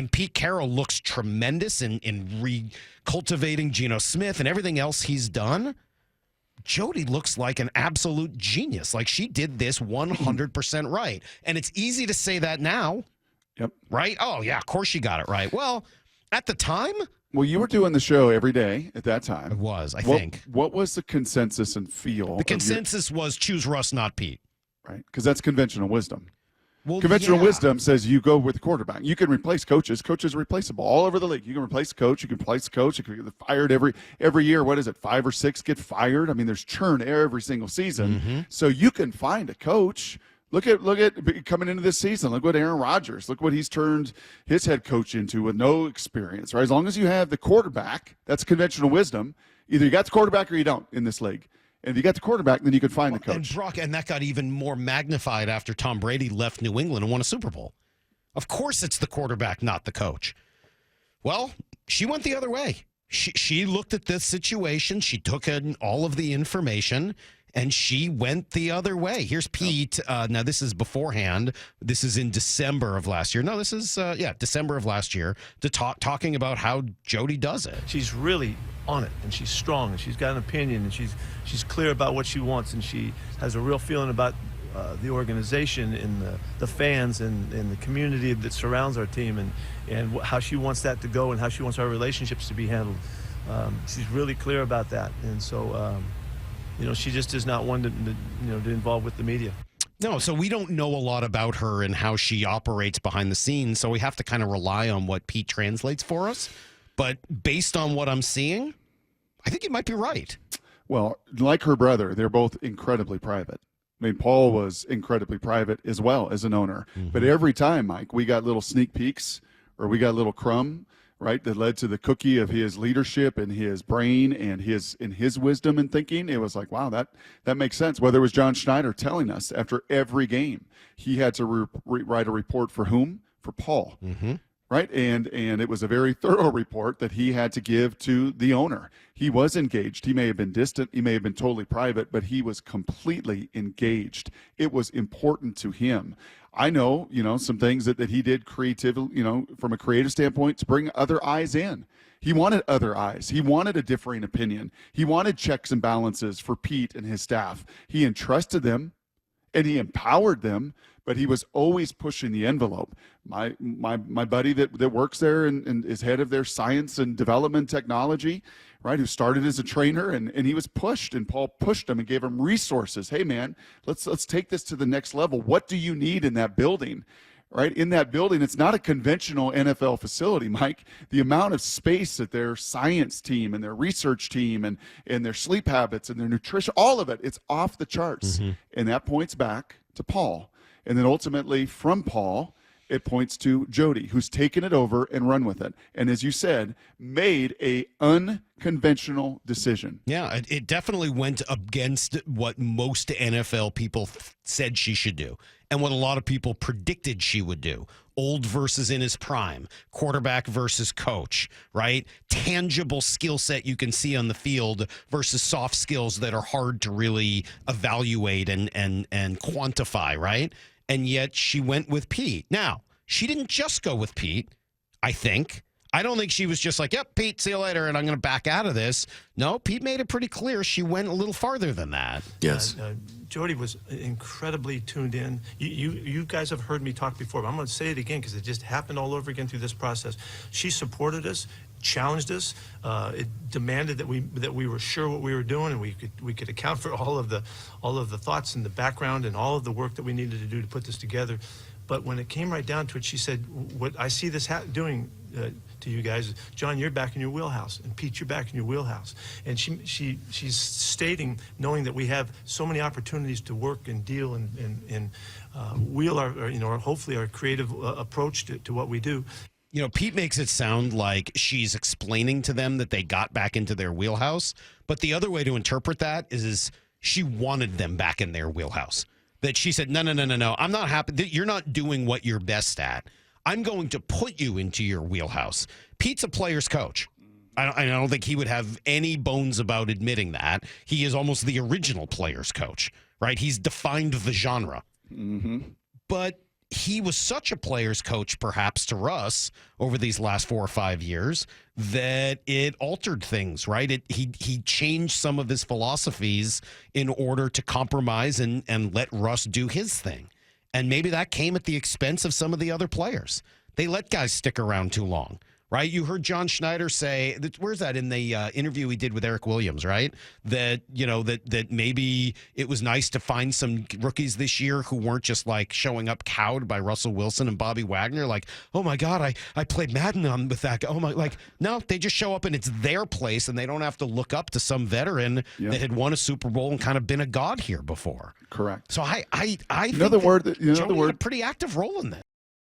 And Pete Carroll looks tremendous in cultivating Geno Smith and everything else he's done. Jody looks like an absolute genius. Like, she did this 100% right. And it's easy to say that now. Yep. Right? Oh, yeah, of course she got it right. Well, at the time. Well, you were doing the show every day at that time. It was, I think. What was the consensus and feel? The consensus was choose Russ, not Pete. Right, because that's conventional wisdom. Well, conventional wisdom says you go with the quarterback. You can replace coaches. Coaches are replaceable all over the league. You can replace a coach. You can replace a coach. You can get fired every year. What is it, 5 or 6 get fired? I mean, there's churn every single season. Mm-hmm. So you can find a coach. Look at coming into this season. Look what Aaron Rodgers. Look what he's turned his head coach into with no experience. Right, as long as you have the quarterback, that's conventional wisdom. Either you got the quarterback or you don't in this league. And if you got the quarterback, then you could find the coach. And Brock, and that got even more magnified after Tom Brady left New England and won a Super Bowl. Of course it's the quarterback, not the coach. Well, she went the other way. She looked at this situation. She took in all of the information, and she went the other way. Here's Pete. Now, this is beforehand. This is in December of last year. No, this is, December of last year, talking about how Jody does it. She's really on it, and she's strong, and she's got an opinion, and she's clear about what she wants, and she has a real feeling about the organization and the fans and the community that surrounds our team, and how she wants that to go and how she wants our relationships to be handled. She's really clear about that, and so she just is not one to involve with the media. No, so we don't know a lot about her and how she operates behind the scenes, so we have to kind of rely on what Pete translates for us. But based on what I'm seeing, I think you might be right. Well, like her brother, they're both incredibly private. I mean, Paul was incredibly private as well as an owner. Mm-hmm. But every time, Mike, we got little sneak peeks or we got a little crumb, right, that led to the cookie of his leadership and his brain and his wisdom and thinking. It was like, wow, that makes sense. Whether it was John Schneider telling us after every game, he had to write a report for whom? For Paul. Mm-hmm. Right, and it was a very thorough report that he had to give to the owner. He was engaged. He may have been distant. He may have been totally private, but he was completely engaged. It was important to him. I know, some things that he did creatively, from a creative standpoint to bring other eyes in. He wanted other eyes. He wanted a differing opinion. He wanted checks and balances for Pete and his staff. He entrusted them and he empowered them, but he was always pushing the envelope. My buddy that works there and is head of their science and development technology, right, who started as a trainer, and he was pushed, and Paul pushed him and gave him resources. Hey, man, let's take this to the next level. What do you need in that building? Right, in that building, it's not a conventional NFL facility, Mike. The amount of space that their science team and their research team and their sleep habits and their nutrition, all of it, it's off the charts. Mm-hmm. And that points back to Paul. And then ultimately from Paul, it points to Jody, who's taken it over and run with it. And as you said, made a unconventional decision. Yeah, it definitely went against what most NFL people said she should do and what a lot of people predicted she would do. Old versus in his prime, quarterback versus coach, right? Tangible skill set you can see on the field versus soft skills that are hard to really evaluate and quantify, right? And yet she went with Pete. Now, she didn't just go with Pete, I think. I don't think she was just like, yep, Pete, see you later, and I'm going to back out of this. No, Pete made it pretty clear she went a little farther than that. Yes. Jody was incredibly tuned in. You guys have heard me talk before, but I'm going to say it again because it just happened all over again through this process. She supported us, challenged us. It demanded that we were sure what we were doing, and we could account for all of the thoughts and the background and all of the work that we needed to do to put this together. But when it came right down to it, she said, "What I see this doing to you guys, John, you're back in your wheelhouse, and Pete, you're back in your wheelhouse." And she's stating, knowing that we have so many opportunities to work and deal and wheel our hopefully our creative approach to what we do. Pete makes it sound like she's explaining to them that they got back into their wheelhouse. But the other way to interpret that is she wanted them back in their wheelhouse. That she said, no, I'm not happy. That you're not doing what you're best at. I'm going to put you into your wheelhouse. Pete's a player's coach. I don't think he would have any bones about admitting that. He is almost the original player's coach, right? He's defined the genre. Mm-hmm. But he was such a player's coach, perhaps to Russ over these last 4 or 5 years, that it altered things, right? He changed some of his philosophies in order to compromise and let Russ do his thing. And maybe that came at the expense of some of the other players. They let guys stick around too long, right? You heard John Schneider say, where's that in the interview he did with Eric Williams, right? That, that maybe it was nice to find some rookies this year who weren't just like showing up cowed by Russell Wilson and Bobby Wagner. Like, oh my God, I played Madden with that guy. Oh my, like, no, they just show up and it's their place and they don't have to look up to some veteran that had won a Super Bowl and kind of been a god here before. Correct. So I think another word Jody had a pretty active role in this.